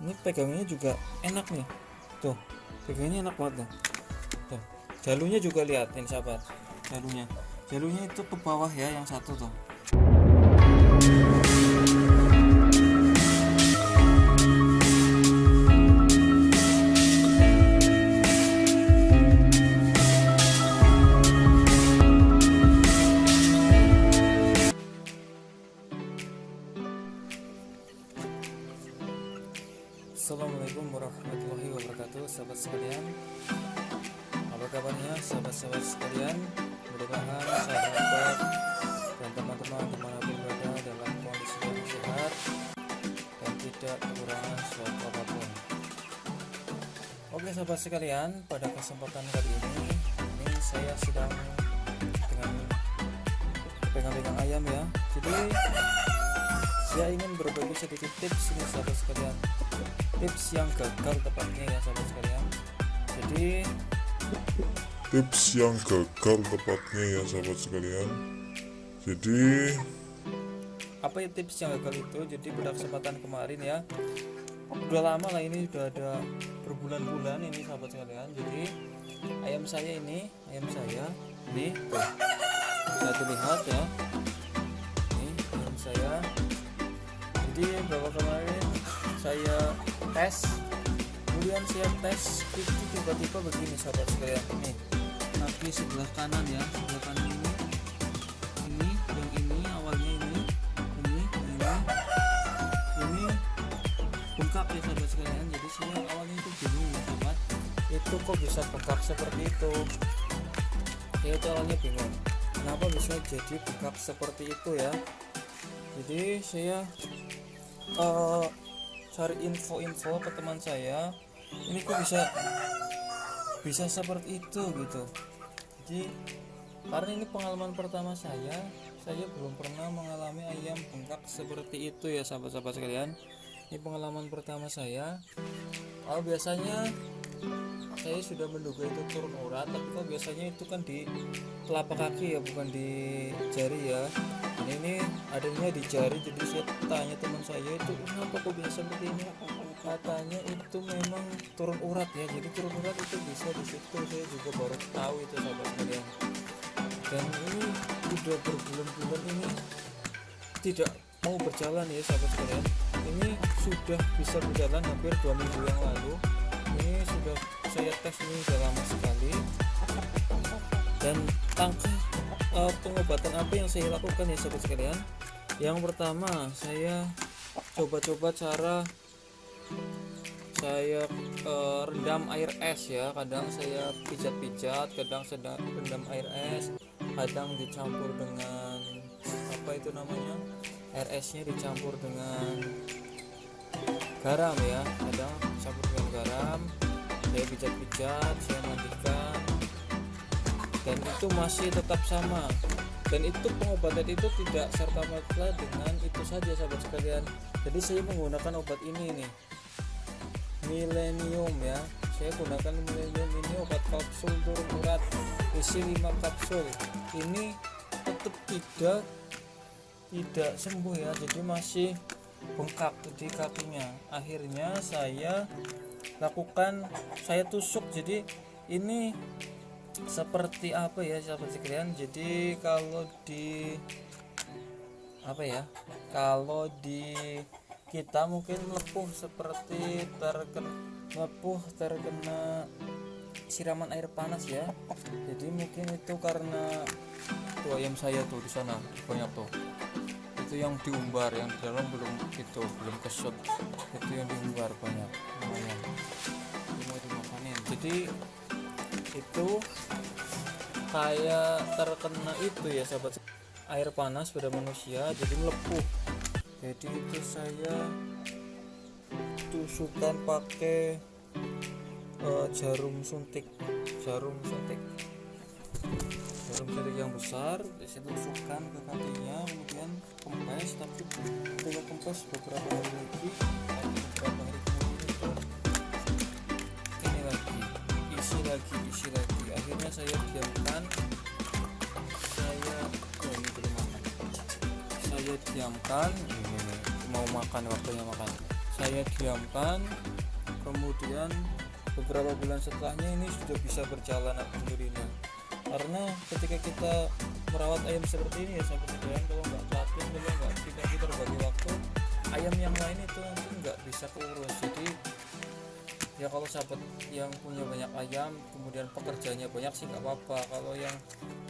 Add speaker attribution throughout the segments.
Speaker 1: Ini pegangnya juga enak nih, tuh pegangnya enak banget tuh. Jalurnya juga lihat ini sahabat, jalurnya itu ke bawah ya, yang satu tuh. Assalamualaikum warahmatullahi wabarakatuh, sahabat sekalian. Apa kabarnya sahabat-sahabat sekalian? Mudah-mudahan sahabat dan teman-teman dimanapun berada dalam kondisi yang sehat dan tidak kekurangan suatu apapun. Oke sahabat sekalian, pada kesempatan kali ini saya sedang dengan pegang-pegang ayam ya. Jadi saya ingin berbagi sedikit tips ini sahabat sekalian, tips yang gagal tepatnya ya sahabat sekalian. Jadi
Speaker 2: tips yang gagal tepatnya ya sahabat sekalian. Jadi
Speaker 1: apa ya tips yang gagal itu? Jadi pada kesempatan kemarin ya, udah lama lah ini, udah ada berbulan-bulan ini sahabat sekalian. Jadi ayam saya ini tuh, bisa dilihat ya, ini ayam saya. Jadi beberapa kemarin saya tes, kemudian saya tes itu tiba-tiba begini sahabat sekalian. Nih kaki sebelah kanan ya, sebelah kanan ini yang ini awalnya ini bengkak ya sahabat sekalian. Jadi saya awalnya itu bingung ya sahabat, itu kok bisa bengkak seperti itu. Saya itu awalnya bingung kenapa bisa jadi bengkak seperti itu ya. Jadi saya cari info ke teman saya, ini kok bisa seperti itu gitu. Jadi karena ini pengalaman pertama saya belum pernah mengalami ayam bengkak seperti itu ya sahabat-sahabat sekalian. Ini pengalaman pertama saya. Biasanya saya sudah menduga itu turun urat, tapi kok biasanya itu kan di telapak kaki ya, bukan di jari ya. Ini adanya di jari. Jadi saya tanya teman saya itu kenapa kok bisa seperti ini, katanya itu memang turun urat ya. Jadi turun urat itu bisa di situ, saya juga baru tahu itu sahabat sekalian. Dan ini udah berbulan-bulan ini tidak mau berjalan ya sahabat sekalian. Ini sudah bisa berjalan hampir 2 minggu yang lalu. Ini sudah saya tes, ini sudah lama sekali. Dan pengobatan apa yang saya lakukan ya sahabat sekalian. Yang pertama, saya coba-coba cara saya rendam air es ya. Kadang saya pijat-pijat, kadang sedang rendam air es, kadang dicampur dengan apa itu namanya, air esnya dicampur dengan garam ya, kadang campur dengan garam, saya pijat-pijat, saya mandikan, dan itu masih tetap sama. Dan itu pengobatan itu tidak serta-merta dengan itu saja sahabat sekalian. Jadi saya menggunakan obat ini nih, Millennium ya. Saya gunakan Millennium ini, obat kapsul turun urat, isi 5 kapsul. Ini tetap tidak sembuh ya, jadi masih bengkak di kakinya. Akhirnya saya tusuk. Jadi ini seperti apa ya sahabat sekalian. Jadi kalau di kita mungkin lepuh seperti terkena siraman air panas ya. Jadi mungkin itu karena tuh ayam saya tuh di sana banyak tuh, itu yang diumbar, yang di dalam belum kesut, itu yang diumbar banyak lumayan, mau dimakanin. Jadi itu kayak terkena itu ya sahabat, air panas pada manusia jadi melepuh. Jadi itu saya tusukan pakai jarum suntik yang besar. Saya tusukkan ke kakinya, kemudian kempes, tapi ketika kempes beberapa hari lagi itu ini lagi isi lagi. Akhirnya saya diamkan, ini mau makan, waktunya makan. saya diamkan, kemudian beberapa bulan setelahnya ini sudah bisa berjalan alhamdulillah. Karena ketika kita merawat ayam seperti ini ya sahabat sekalian, kalau nggak teratur, kalau nggak tidak terbagi waktu, ayam yang lain itu nanti nggak bisa keurus. Jadi ya kalau sahabat yang punya banyak ayam kemudian pekerjaannya banyak sih nggak apa-apa. Kalau yang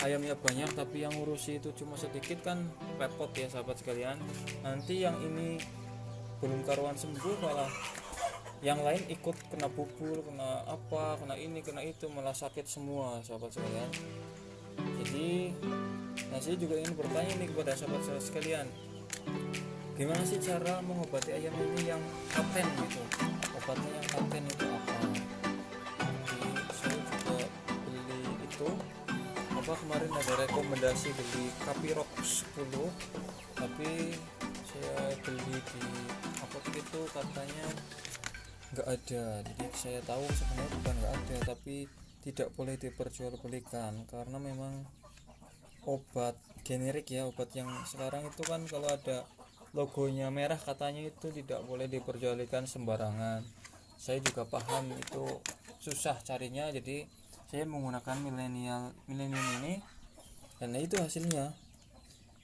Speaker 1: ayamnya banyak tapi yang ngurusi itu cuma sedikit kan repot ya sahabat sekalian. Nanti yang ini belum karuan sembuh malah yang lain ikut kena pukul, kena apa, kena ini, kena itu, malah sakit semua sahabat sekalian. Jadi saya juga ingin bertanya nih kepada sahabat-sahabat sekalian, gimana sih cara mengobati ayam ini yang paten gitu? Obatnya yang paten itu apa? Jadi saya juga beli itu kemarin ada rekomendasi beli Capirox 10, tapi saya beli di apotek itu katanya nggak ada. Jadi saya tahu sebenarnya bukan nggak ada, tapi tidak boleh diperjualbelikan karena memang obat generik ya, obat yang sekarang itu kan kalau ada logonya merah katanya itu tidak boleh diperjualbelikan sembarangan. Saya juga paham itu susah carinya, jadi saya menggunakan milenium ini, dan itu hasilnya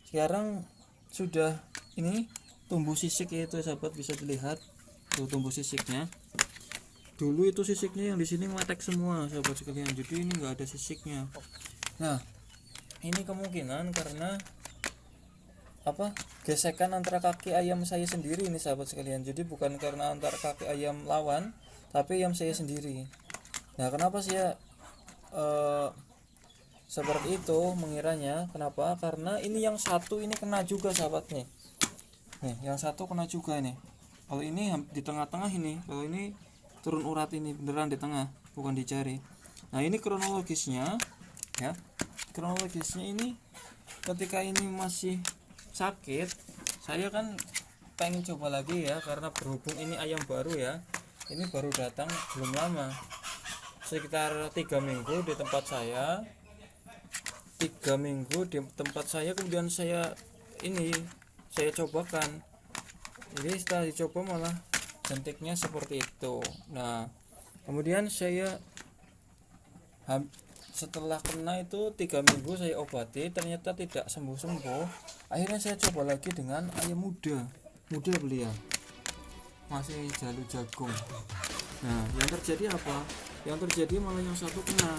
Speaker 1: sekarang sudah ini tumbuh sisik ya, itu sahabat bisa dilihat tuh tumbuh sisiknya. Dulu itu sisiknya yang di sini meletek semua sahabat sekalian, jadi ini enggak ada sisiknya. Nah ini kemungkinan karena apa, gesekan antara kaki ayam saya sendiri ini sahabat sekalian. Jadi bukan karena antara kaki ayam lawan, tapi ayam saya sendiri. Nah kenapa saya seperti itu mengiranya, kenapa, karena ini yang satu ini kena juga sahabat nih, yang satu kena juga ini. Kalau ini di tengah-tengah ini, kalau ini turun urat ini beneran di tengah, bukan dicari. Nah ini kronologisnya ya, kronologisnya ini ketika ini masih sakit, saya kan pengen coba lagi ya, karena berhubung ini ayam baru ya, ini baru datang belum lama, sekitar 3 minggu di tempat saya, 3 minggu di tempat saya. Kemudian saya cobakan. Jadi setelah dicoba malah jentiknya seperti itu. Nah kemudian saya setelah kena itu 3 minggu saya obati, ternyata tidak sembuh-sembuh. Akhirnya saya coba lagi dengan ayam muda beliau masih jalur jagung. Nah yang terjadi apa, yang terjadi malah yang satu kena.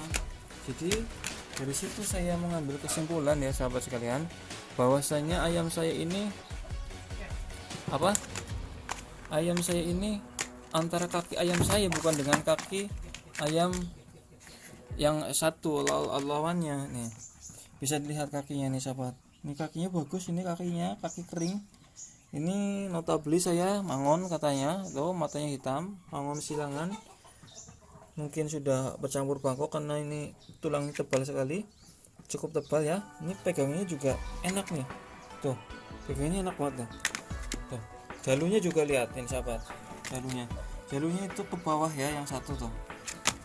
Speaker 1: Jadi dari situ saya mengambil kesimpulan ya sahabat sekalian, bahwasanya ayam saya ini antara kaki ayam saya bukan dengan kaki ayam yang satu lawannya. Nih bisa dilihat kakinya nih sahabat, ini kakinya bagus, ini kakinya kaki kering. Ini notably saya mangon katanya, tuh matanya hitam, mangon silangan, mungkin sudah bercampur bangkok karena ini tulangnya tebal sekali, cukup tebal ya. Ini pegangnya juga enak nih, tuh pegangnya enak banget tuh. Jalunya juga lihatin sahabat, jalunya itu ke bawah ya, yang satu tuh.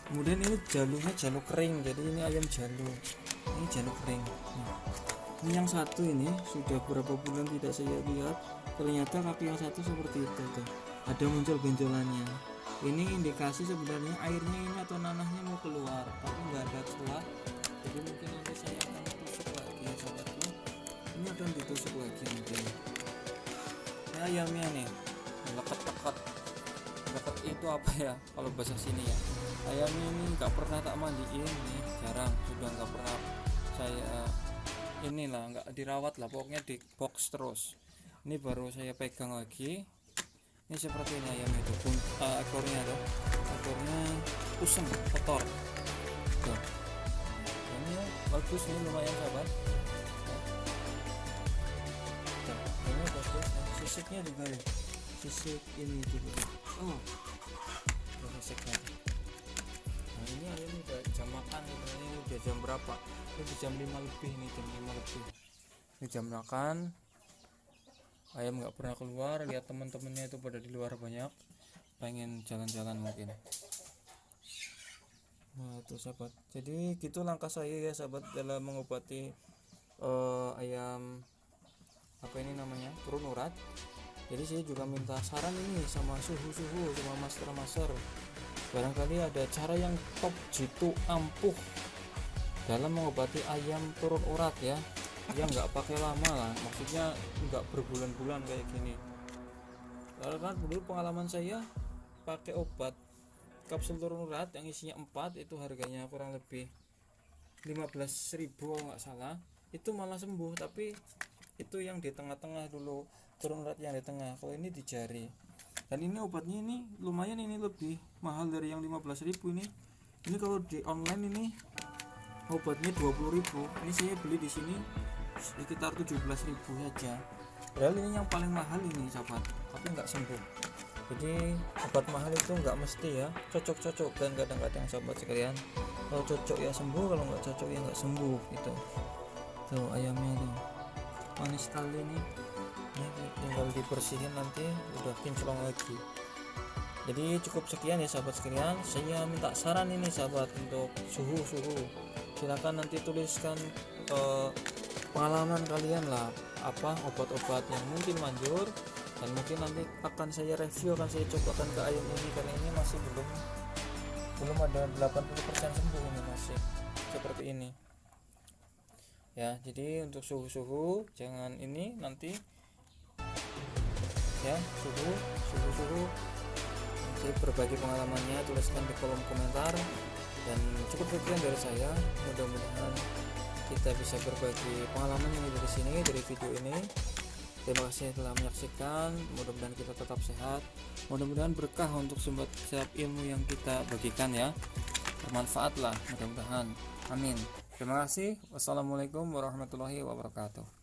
Speaker 1: Kemudian ini jalunya jalu kering, jadi ini ayam jalu, ini jalu kering. Ini yang satu ini sudah berapa bulan tidak saya lihat, ternyata kaki yang satu seperti itu tuh, ada muncul benjolannya. Ini indikasi sebenarnya airnya ini atau nanahnya mau keluar, tapi nggak ada keluar. Jadi mungkin nanti saya akan tusuk lagi ya sahabatku, ini akan ditusuk lagi mungkin. Ini ayamnya nih leket itu apa ya kalau bahasa sini ya, ayamnya ini nggak pernah tak mandiin nih, jarang, sudah nggak pernah saya nggak dirawat lah, pokoknya di box terus. Ini baru saya pegang lagi, ini seperti ini ayam itu, ekornya kusem, kotor tuh. Ini bagus, ini lumayan sahabat tuh, ini bagus. Sisiknya juga ya, sisik ini juga sisik lagi. Nah ini ayam udah jam makan, ini udah jam berapa, ini jam 5 lebih nih, jam 5 lebih ini jam makan. Ayam nggak pernah keluar, lihat teman-temannya itu pada di luar banyak, pengen jalan-jalan mungkin. Nah itu sahabat, jadi gitu langkah saya ya sahabat dalam mengobati ayam turun urat. Jadi saya juga minta saran ini sama suhu-suhu, sama master-master, barangkali ada cara yang top jitu ampuh dalam mengobati ayam turun urat ya, yang nggak pakai lama lah, maksudnya nggak berbulan-bulan kayak gini. Karena dulu pengalaman saya pakai obat kapsul turun urat yang isinya 4, itu harganya kurang lebih 15.000 kalau nggak salah, itu malah sembuh. Tapi itu yang di tengah-tengah dulu, turun urat yang di tengah, kalau ini di jari. Dan ini obatnya ini lumayan, ini lebih mahal dari yang 15.000 ini. Ini kalau di online ini obatnya 20.000, ini saya beli di sini sekitar 17.000 saja. Padahal ini yang paling mahal ini sahabat, tapi nggak sembuh. Jadi obat mahal itu nggak mesti ya, cocok-cocok kan kadang-kadang sahabat sekalian. Kalau cocok ya sembuh, kalau nggak cocok ya nggak sembuh gitu. Tuh ayamnya tuh manis sekali nih. Ini tinggal dibersihin nanti udah kinclong lagi. Jadi cukup sekian ya sahabat sekalian, saya minta saran ini sahabat untuk suhu. Silakan nanti tuliskan pengalaman kalian lah, apa obat-obat yang mungkin manjur, dan mungkin nanti akan saya review, akan saya cobakan ke ayam ini, karena ini masih belum ada 80% sembuh, ini masih seperti ini ya. Jadi untuk suhu jangan ini nanti ya, suhu nanti berbagi pengalamannya tuliskan di kolom komentar. Dan cukup sekian dari saya, mudah-mudahan kita bisa berbagi pengalaman ini dari sini, dari video ini. Terima kasih telah menyaksikan, mudah-mudahan kita tetap sehat, mudah-mudahan berkah untuk setiap ilmu yang kita bagikan ya, bermanfaat lah mudah-mudahan, amin. Terima kasih. Wassalamualaikum warahmatullahi wabarakatuh.